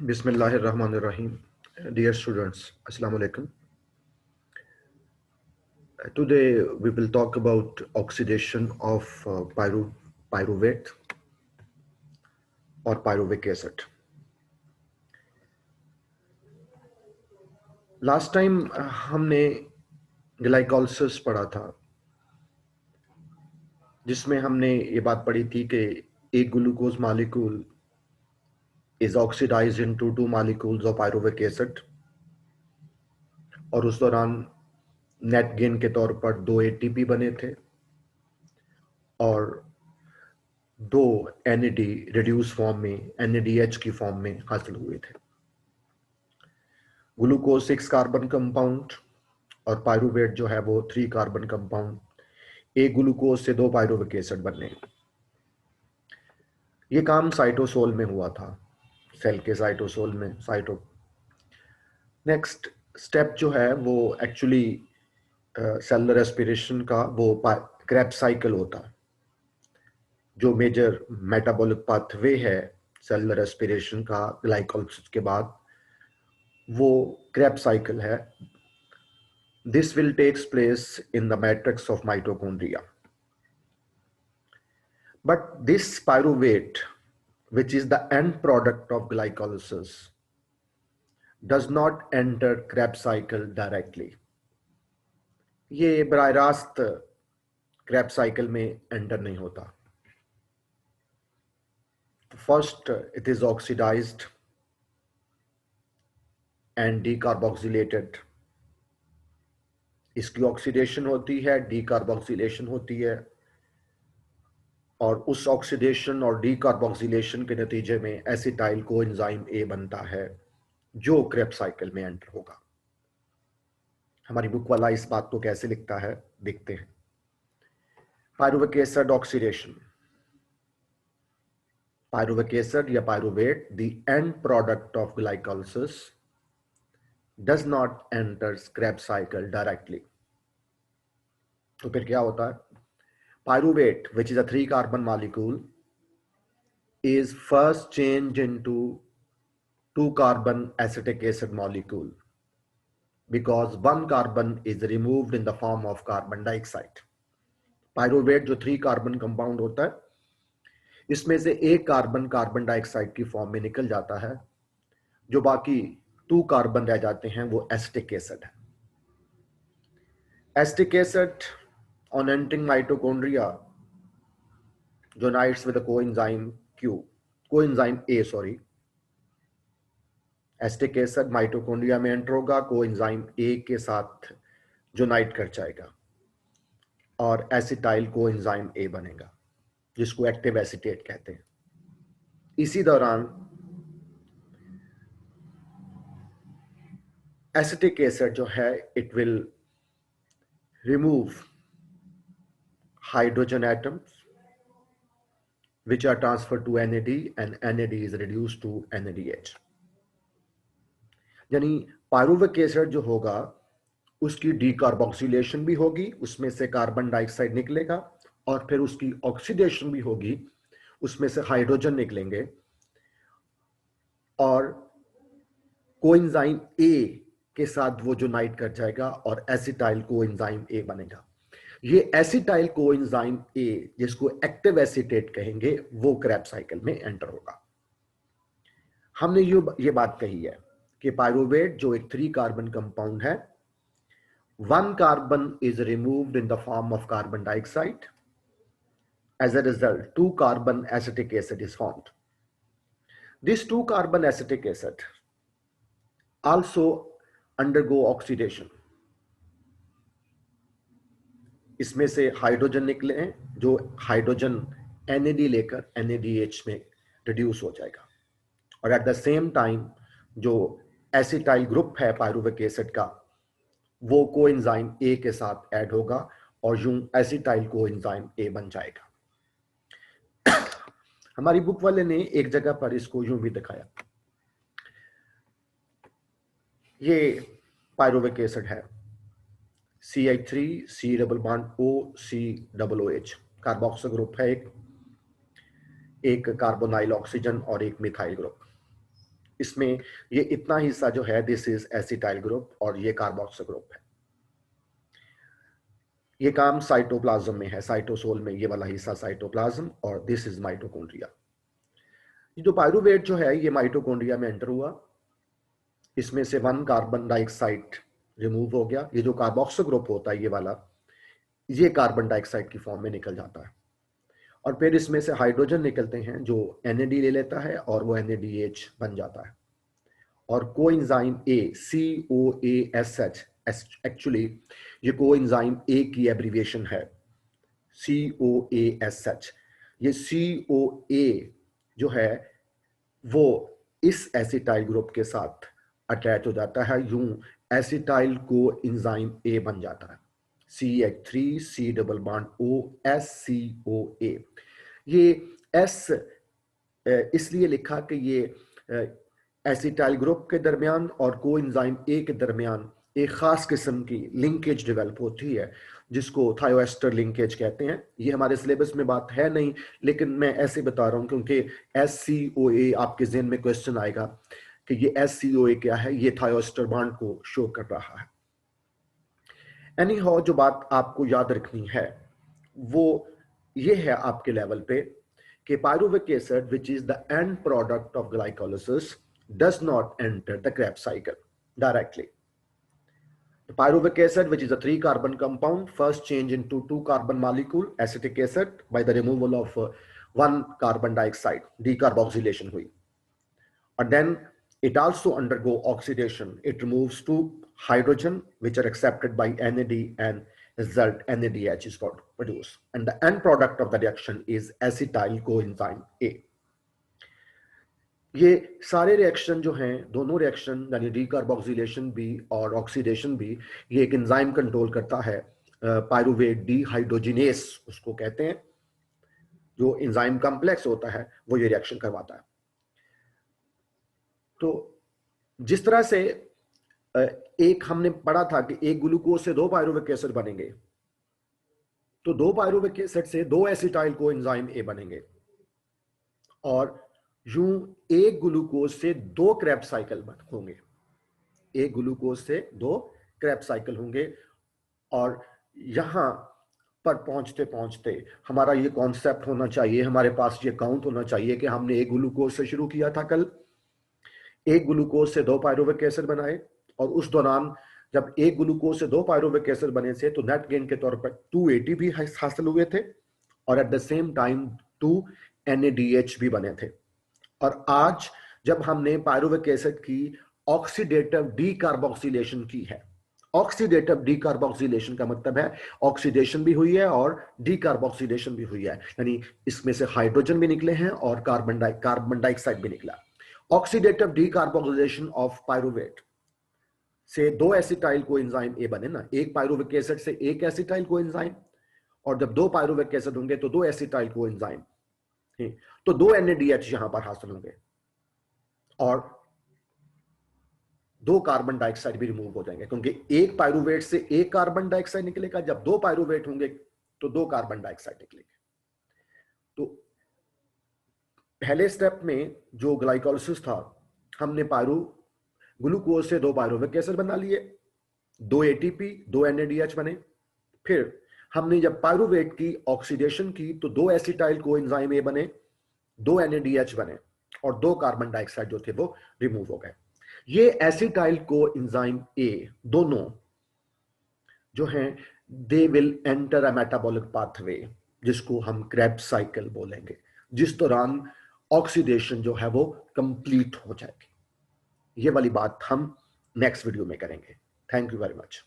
Bismillahirrahmanirrahim. Dear students, Assalamu alaikum. Today we will talk about oxidation of pyruvate or pyruvic acid. Last time हमने glycolysis पढ़ा था, जिसमें हमने ये बात पढ़ी थी कि एक glucose molecule is oxidized into two molecules of pyruvic acid और उस दौरान नेट गेन के तौर पर 2 ATP बने थे और 2 NAD रिड्यूस फॉर्म में NADH की फॉर्म में हासिल हुए थे। ग्लूकोज 6 कार्बन कंपाउंड और पायरुवेट जो है वो 3 कार्बन कंपाउंड, एक ग्लूकोज से 2 पायरुविक एसिड बने। ये काम साइटोसोल में हुआ था, सेल के साइटोसोल में। नेक्स्ट स्टेप जो है वो एक्चुअली सेलुलर रेस्पिरेशन का वो क्रेब्स साइकिल होता है। जो मेजर मेटाबॉलिक पाथवे है सेलुलर रेस्पिरेशन का ग्लाइकोलिसिस के बाद, वो क्रेब्स साइकिल है। This will takes place in the matrix of mitochondria. But this pyruvate, which is the end product of glycolysis, does not enter Krebs cycle directly. ये बराह रास्त Krebs cycle में enter नहीं होता। First, it is oxidized and decarboxylated. इसकी oxidation होती है, decarboxylation होती है, और उस ऑक्सीडेशन और डीकार्बोक्सिलेशन के नतीजे में एसिटाइल कोएंजाइम ए बनता है जो क्रेब्स साइकिल में एंटर होगा। हमारी बुक वाला इस बात को कैसे लिखता है देखते हैं। Pyruvic acid oxidation, pyruvic acid या pyruvate, the end product of glycolysis, does not enter Krebs cycle directly. तो फिर क्या होता है? Pyruvate, which is a 3 carbon molecule, is first changed into 2 carbon acetic acid molecule because 1 carbon is removed in the form of carbon dioxide. Pyruvate जो 3 carbon compound होता है, इसमें से एक कार्बन डाइऑक्साइड की फॉर्म में निकल जाता है, जो बाकी 2 कार्बन रह जाते हैं वो एसिटिक एसिड है। Acetic acid on entering mitochondria unites with the coenzyme A. Acetic acid mitochondria में एंटर होगा, कोएंजाइम ए के साथ यूनाइट कर जाएगा और एसिटाइल कोएंजाइम ए बनेगा, जिसको एक्टिव एसीटेट कहते हैं। इसी दौरान एसिटिक एसिड जो है, it will remove hydrogen atoms which are transferred to NAD and NAD is reduced to NADH. यानी पायरुविक एसिड जो होगा उसकी डीकार्बोक्सिलेशन भी होगी, उसमें से कार्बन डाइऑक्साइड निकलेगा, और फिर उसकी ऑक्सीडेशन भी होगी, उसमें से हाइड्रोजन निकलेंगे और कोएंजाइम ए के साथ वो यूनाइट कर जाएगा और एसिटाइल कोएंजाइम ए बनेगा। ये एसिटाइल कोएंजाइम ए, जिसको एक्टिव एसीटेट कहेंगे, वो क्रेब्स साइकिल में एंटर होगा। हमने ये बात कही है कि पायरुवेट जो एक 3 कार्बन कंपाउंड है, 1 carbon is removed in the form of carbon dioxide. As a result 2 carbon acetic acid is formed. This 2 carbon acetic acid also undergo oxidation. इसमें से हाइड्रोजन निकले हैं, जो हाइड्रोजन NAD लेकर NADH में रिड्यूस हो जाएगा, और एट द सेम टाइम जो एसिटाइल ग्रुप है पायरुविक एसिड का, वो कोएंजाइम ए के साथ ऐड होगा और यूं एसिटाइल कोएंजाइम ए बन जाएगा। हमारी बुक वाले ने एक जगह पर इसको यूं भी दिखाया। ये पायरुविक एसिड है, CH3 C double bond O C double OH carboxyl group है, एक कार्बोनाइल ऑक्सीजन और एक मिथाइल ग्रुप। इसमें ये इतना हिस्सा जो है दिस इज एसिटाइल ग्रुप और ये कार्बोक्सिल ग्रुप है। ये काम साइटोप्लाज्म में है, साइटोसोल में ये वाला हिस्सा साइटोप्लाज्म, और दिस इज माइटोकॉन्ड्रिया। ये जो पायरुवेट जो है ये माइटोकॉन्ड्रिया में एंटर हुआ, इसमें से 1 कार्बन डाइऑक्साइड रिमूव हो गया। ये जो कार्बोक्सिल ग्रुप होता है ये वाला, ये कार्बन डाइऑक्साइड की फॉर्म में निकल जाता है, और फिर इसमें से हाइड्रोजन निकलते हैं जो NAD ले लेता है और वो NADH बन जाता है। और कोएंजाइम A COASH, एक्चुअली ये कोएंजाइम A की एब्रीविएशन है COASH। ये COA जो है वो इस एसिटाइल ग्रुप के साथ अटैच हो जाता है, यूं एसिटाइल कोएंजाइम A बन जाता है, CH3 C double bond O SCOA। ये S इसलिए लिखा कि ये एसिटाइल ग्रुप के दरमियान और कोएंजाइम A के दरमियान एक खास किस्म की लिंकेज डेवलप होती है जिसको थायोएस्टर लिंकेज कहते हैं। ये हमारे सिलेबस में बात है नहीं, लेकिन मैं ऐसे बता रहा हूं क्योंकि SCOA आपके ज़हन में क्वेश्चन आएगा कि ये SCOA क्या है, ये थायोएस्टर बॉन्ड को शो कर रहा है। एनी हाउ, जो बात आपको याद रखनी है वो ये है आपके लेवल पे कि pyruvic acid which is the end product of glycolysis does not enter the Krebs cycle directly. The pyruvic acid, which is a 3-carbon compound, first change into 2-carbon molecule acetic acid by the removal of 1 carbon dioxide, decarboxylation hui. And then it also undergo oxidation. It removes 2 hydrogen which are accepted by NAD, and result NADH is produced. And the end product of the reaction is acetyl coenzyme A. ये सारे reaction जो हैं, दोनों reaction यानी decarboxylation भी और oxidation भी, ये एक एंजाइम कंट्रोल करता है, पायरुवेट डीहाइड्रोजिनेस उसको कहते हैं। जो एंजाइम कॉम्प्लेक्स होता है वो ये रिएक्शन करवाता है। तो जिस तरह से एक हमने पढ़ा था कि एक ग्लूकोज से 2 पायरुविक एसिड बनेंगे, तो 2 पायरुविक एसिड से 2 एसिटाइल कोएंजाइम ए बनेंगे, और यूं एक ग्लूकोज से 2 क्रेब्स साइकिल होंगे, एक ग्लूकोज से 2 क्रेब्स साइकिल होंगे। और यहां पर पहुंचते पहुंचते हमारा ये कॉन्सेप्ट होना चाहिए, हमारे पास ये काउंट होना चाहिए कि हमने एक ग्लूकोज से शुरू किया था कल, एक ग्लूकोज से 2 पायरुविक एसिड बनाए, और उस दौरान जब एक ग्लूकोज से 2 पायरुविक एसिड बने थे तो नेट गेन के तौर पर 2 ATP हासिल हुए थे, और at the same time 2 NADH भी बने थे। और आज जब हमने पायरुविक एसिड की ऑक्सीडेटिव डीकार्बोक्सिलेशन की है, ऑक्सीडेटिव डीकार्बोक्सिलेशन का मतलब है ऑक्सीडेशन भी हुई है और डीकार्बोक्सिलेशन भी हुई है, यानी इसमें से हाइड्रोजन भी निकले हैं और कार्बन डाइऑक्साइड भी निकला। ऑक्सीडेटिव डीकार्बोक्सिलेशन ऑफ पायरुवेट से 2 एसिटाइल कोएंजाइम ए बने ना, एक पायरुविक एसिड से 1 एसिटाइल कोएंजाइम, और जब 2 पायरुविक एसिड होंगे तो 2 एसिटाइल कोएंजाइम, तो 2 NADH यहां पर हासिल होंगे, और 2 कार्बन डाइऑक्साइड भी रिमूव हो जाएंगे, क्योंकि एक पायरुवेट से 1 कार्बन डाइऑक्साइड निकलेगा, जब 2 पायरुवेट होंगे तो 2 कार्बन डाइऑक्साइड निकलेंगे। तो पहले स्टेप में जो ग्लाइकोलिसिस था, हमने ग्लूकोज से 2 पायरुविक एसिड बना लिए, 2 ATP 2 NADH बने। फिर हमने जब पायरुवेट की ऑक्सीडेशन की तो 2 एसिटाइल कोएंजाइम ए बने, 2 NADH बने, और 2 कार्बन डाइऑक्साइड जो थे वो रिमूव हो गए। ये एसिटाइल कोएंजाइम ए दोनों जो हैं, they will enter a metabolic pathway जिसको हम क्रेब्स साइकिल बोलेंगे, जिस दौरान ऑक्सीडेशन जो है वो कंप्लीट हो जाएगी। ये वाली बात हम नेक्स्ट वीडियो में करेंगे। Thank you very much.